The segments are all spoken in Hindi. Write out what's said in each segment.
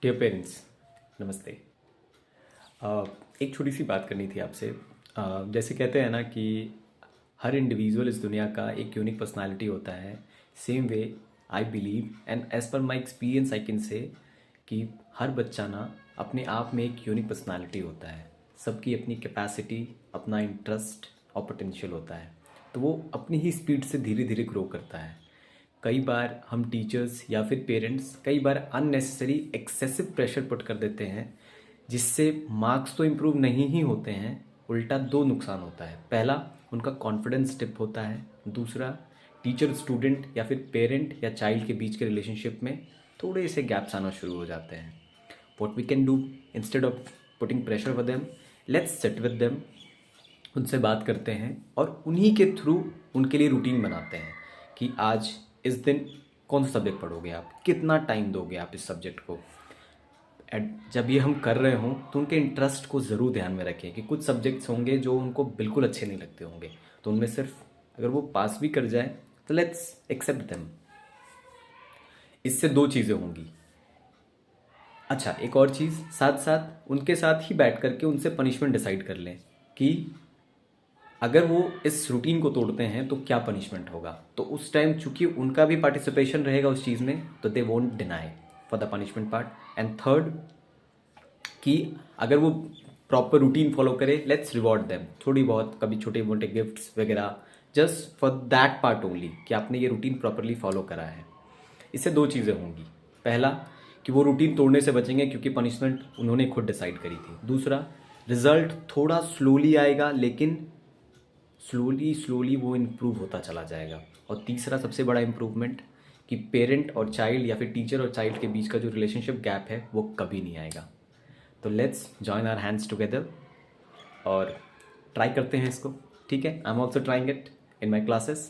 डियर पेरेंट्स, नमस्ते। एक छोटी सी बात करनी थी आपसे। जैसे कहते हैं ना कि हर इंडिविजुअल इस दुनिया का एक यूनिक पर्सनालिटी होता है। Same way I believe and as per my experience I can say कि हर बच्चा ना अपने आप में एक यूनिक पर्सनालिटी होता है। सबकी अपनी कैपेसिटी, अपना इंटरेस्ट और पोटेंशियल होता है, तो वो अपनी ही स्पीड से धीरे धीरे ग्रो करता है। कई बार हम टीचर्स या फिर पेरेंट्स कई बार अननेसेसरी एक्सेसिव प्रेशर पुट कर देते हैं, जिससे मार्क्स तो इम्प्रूव नहीं ही होते हैं, उल्टा दो नुकसान होता है। पहला, उनका कॉन्फिडेंस डिप होता है। दूसरा, टीचर स्टूडेंट या फिर पेरेंट या चाइल्ड के बीच के रिलेशनशिप में थोड़े से गैप्स आना शुरू हो जाते हैं। What we can do instead of putting pressure for them, let's sit with them, उनसे बात करते हैं और उन्हीं के थ्रू उनके लिए रूटीन बनाते हैं कि आज इस दिन कौन सा सब्जेक्ट पढ़ोगे आप, कितना टाइम दोगे आप इस सब्जेक्ट को। एंड जब ये हम कर रहे हों तो उनके इंटरेस्ट को ज़रूर ध्यान में रखें कि कुछ सब्जेक्ट्स होंगे जो उनको बिल्कुल अच्छे नहीं लगते होंगे, तो उनमें सिर्फ अगर वो पास भी कर जाए तो लेट्स एक्सेप्ट देम। इससे दो चीज़ें होंगी। अच्छा, एक और चीज़, साथ साथ उनके साथ ही बैठ करके उनसे पनिशमेंट डिसाइड कर लें कि अगर वो इस रूटीन को तोड़ते हैं तो क्या पनिशमेंट होगा। तो उस टाइम चूंकि उनका भी पार्टिसिपेशन रहेगा उस चीज़ में, तो they won't deny for the punishment part. And third, कि अगर वो प्रॉपर रूटीन फॉलो करे, लेट्स रिवॉर्ड देम थोड़ी बहुत, कभी छोटे मोटे गिफ्ट्स वगैरह, just for that part only कि आपने ये रूटीन प्रॉपरली फॉलो करा है। इससे दो चीज़ें होंगी। पहला, कि वो रूटीन तोड़ने से बचेंगे क्योंकि पनिशमेंट उन्होंने खुद डिसाइड करी थी। दूसरा, रिजल्ट थोड़ा स्लोली आएगा, लेकिन स्लोली स्लोली वो इम्प्रूव होता चला जाएगा। और तीसरा सबसे बड़ा इम्प्रूवमेंट, कि पेरेंट और चाइल्ड या फिर टीचर और चाइल्ड के बीच का जो रिलेशनशिप गैप है वो कभी नहीं आएगा। तो let's join our hands together और ट्राई करते हैं इसको। ठीक है, I am also trying it in my classes.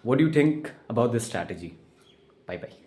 What do you think about this strategy? Bye bye.